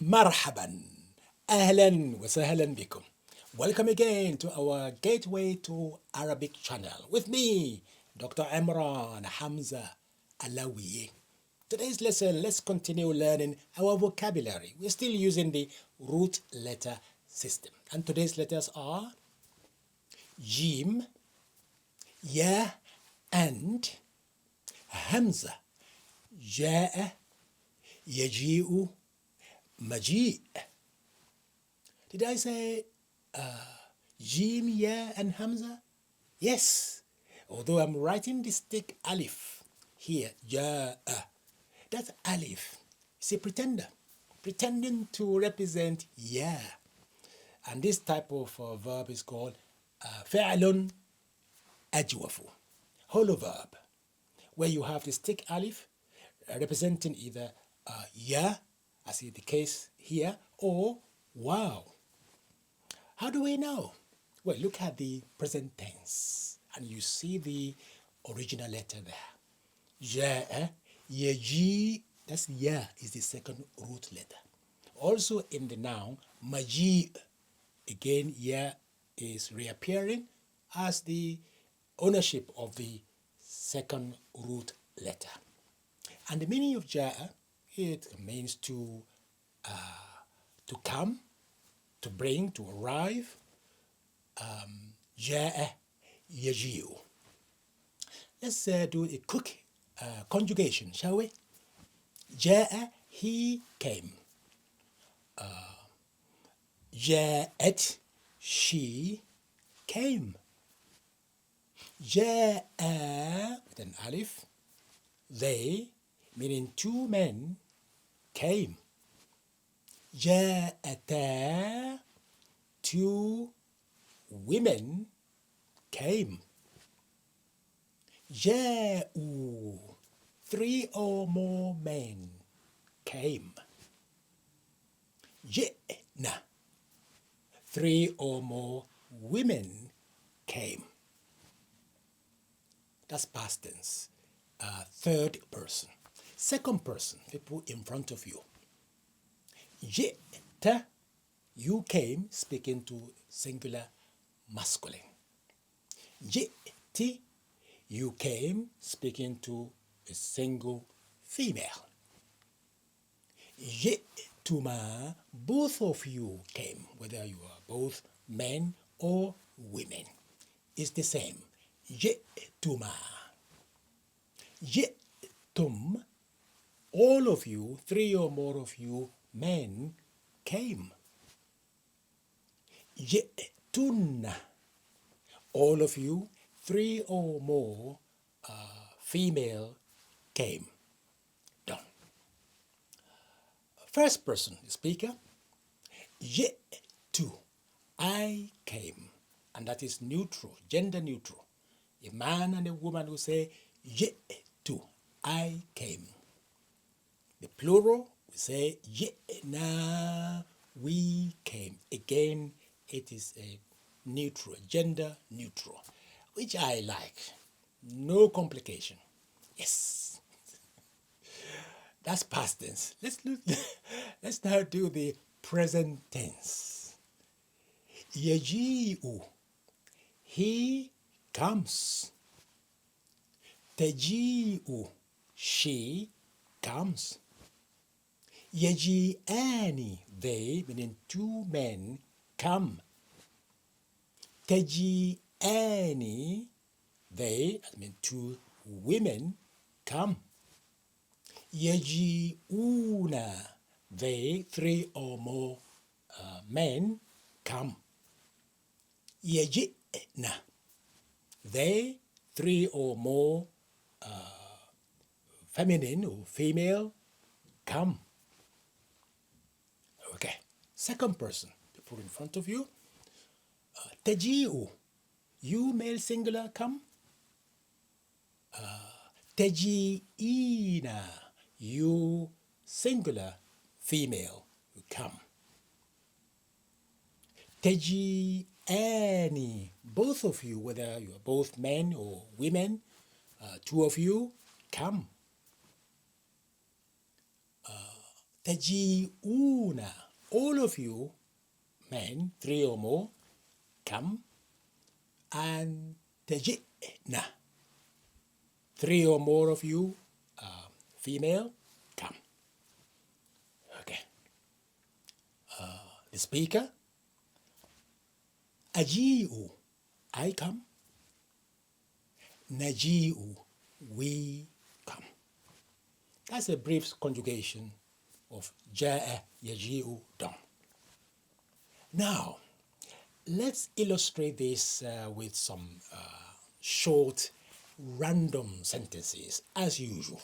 مرحبا أهلا وسهلا بكم. Welcome again to our Gateway to Arabic channel with me, Dr. Imran Alawiye. Today's lesson, let's continue learning our vocabulary. We're still using the root letter system. And today's letters are Jim, Ya, and Hamza. جاء, يجيء, مجيء. Did I say Jim, Ya, and Hamza? Yes. Although I'm writing the stick alif here, Ja. That's alif. It's a pretender, pretending to represent Ya. And this type of verb is called فعل أجوف. Hollow verb, where you have the stick alif representing either Ya, as is the case here, or wow. How do we know? Well, look at the present tense and you see the original letter there. Ja, yaji, that's ya is the second root letter. Also in the noun, maji, again, ya is reappearing as the ownership of the second root letter. And the meaning of ja'a, it means to come, to bring, to arrive. Ja'a yaji'u. Let's do a quick conjugation, shall we? Ja'a, he came. Ja'at, she came. Ja'a, with an alif, they, meaning two men, came. Ja'ata, two women came. Ja'u, three or more men came. Ji'na, three or more women came. That's past tense. Third person. Second person, people in front of you. Ji'ta, you came, speaking to singular masculine. Ji'ti, you came, speaking to a single female. Ji'tuma, both of you came, whether you are both men or women. It's the same. Ji'tuma. Ji'tum, all of you, three or more of you men came. Ji'tunna, all of you, three or more female came. Done. First person speaker, ji'tu, I came. And that is neutral, gender neutral. A man and a woman will say, ji'tu, I came. The plural, we say, ji'na, we came. Again, it is a neutral, gender neutral, which I like. No complication. Yes. That's past tense. Let's now do the present tense. Yaji'u, he comes. Taji'u, she comes. Yaji'ani, they, meaning two men, come. Taji'ani, they, I mean two women, come. Yaji'una, they, three or more men, come. Yaji'na, they, three or more feminine or female, come. Okay, second person, people in front of you. Taji'u, you male singular, come. Taji'ina, you singular female, come. Taji'ani, both of you, whether you are both men or women, two of you, come. تجيئون. All of you men, 3 or more, come. And تجئنا. 3 or more of you, female, come. Okay. The speaker, أجيء, I come. نجيء, we come. That's a brief conjugation of جاء يجيء done. Now, let's illustrate this with some short random sentences as usual.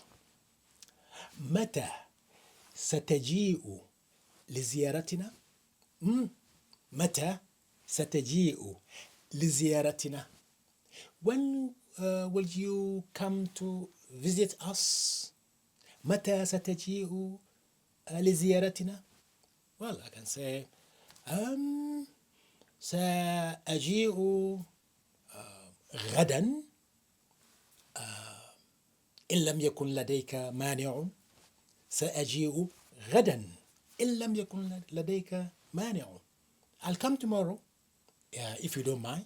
متى ستجيء لزيارتنا؟ متى ستجيء لزيارتنا? When will you come to visit us? متى ستجيء لزيارتنا? Well, I can say سأجيء غدا إن لم يكن لديك مانع. سأجيء غدا إن لم يكن لديك مانع. I'll come tomorrow if you don't mind.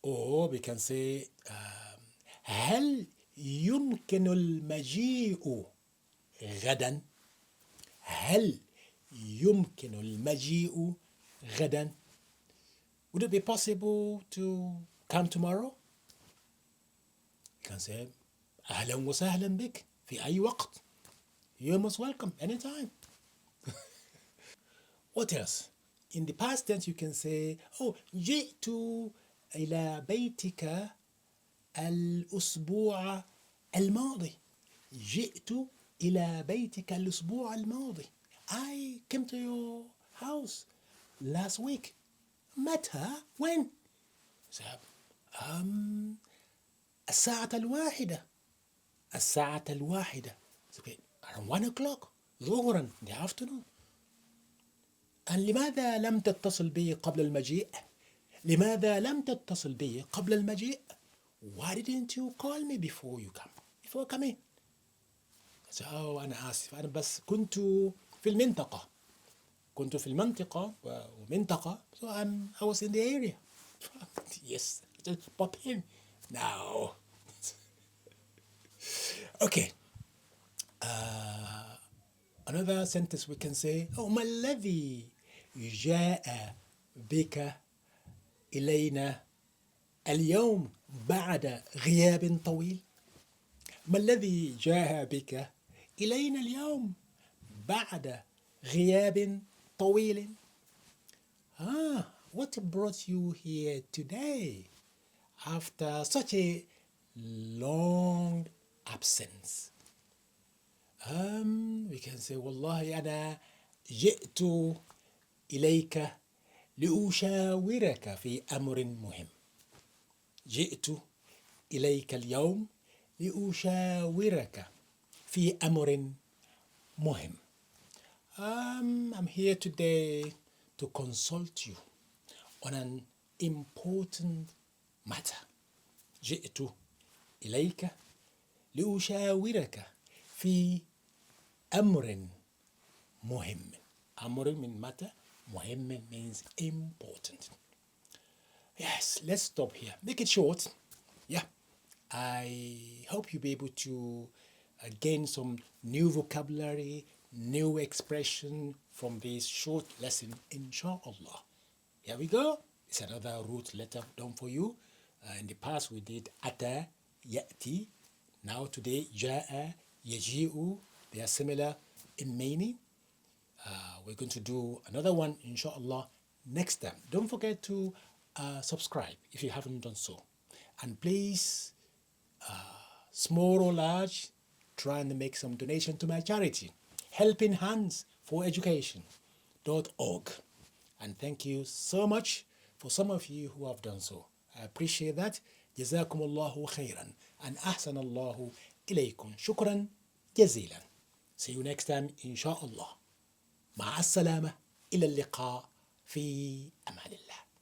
Or we can say هل يمكن المجيء غدا؟ هل يمكن المجيء غدا؟ Would it be possible to come tomorrow? You can say أهلا وسهلا بك في أي وقت. You're most welcome anytime. What else? In the past tense you can say جئت إلى بيتك الأسبوع الماضي. جئت إلى بيتك الأسبوع الماضي. I came to your house last week. متى? When? الساعة الواحدة. الساعة الواحدة. Around 1 o'clock. ظهرا, in the afternoon. And لماذا لم تتصل بي قبل المجيء؟ لماذا لم تتصل بي قبل المجيء؟ Why didn't you call me before you come? Before coming. So, أنا آسف, أنا بس كنت في المنطقة. كنت في المنطقة ومنطقة. So I was in the area. Yes, just pop in. No. Okay. Another sentence we can say, ما الذي جاء بك إلينا اليوم بعد غياب طويل؟ ما الذي جاء بك إلينا اليوم بعد غياب طويل؟ What brought you here today after such a long absence? We can say والله أنا جئت إليك لأشاورك في أمر مهم. جئت إليك اليوم لأشاورك في أمر مهم. I'm here today to consult you on an important matter. جئت إليك لأشاورك في أمر مهم. أمر من matter. مهم means important. Yes, let's stop here. Make it short. Yeah. I hope you'll be able to gain some new vocabulary, new expression from this short lesson, inshallah. Here we go. It's another root letter done for you. In the past we did ata, ya'ti. Now today, ja'a, yaji'u. They are similar in meaning. We're going to do another one, inshallah, next time. Don't forget to subscribe if you haven't done so. And please, small or large, try and make some donation to my charity, Helping Hands for Education.org. And thank you so much for some of you who have done so. I appreciate that. جزاكم الله خيرا and أحسن الله إليكم. شكرا جزيلا. See you next time, inshallah. مع السلامة. إلى اللقاء في أمان الله.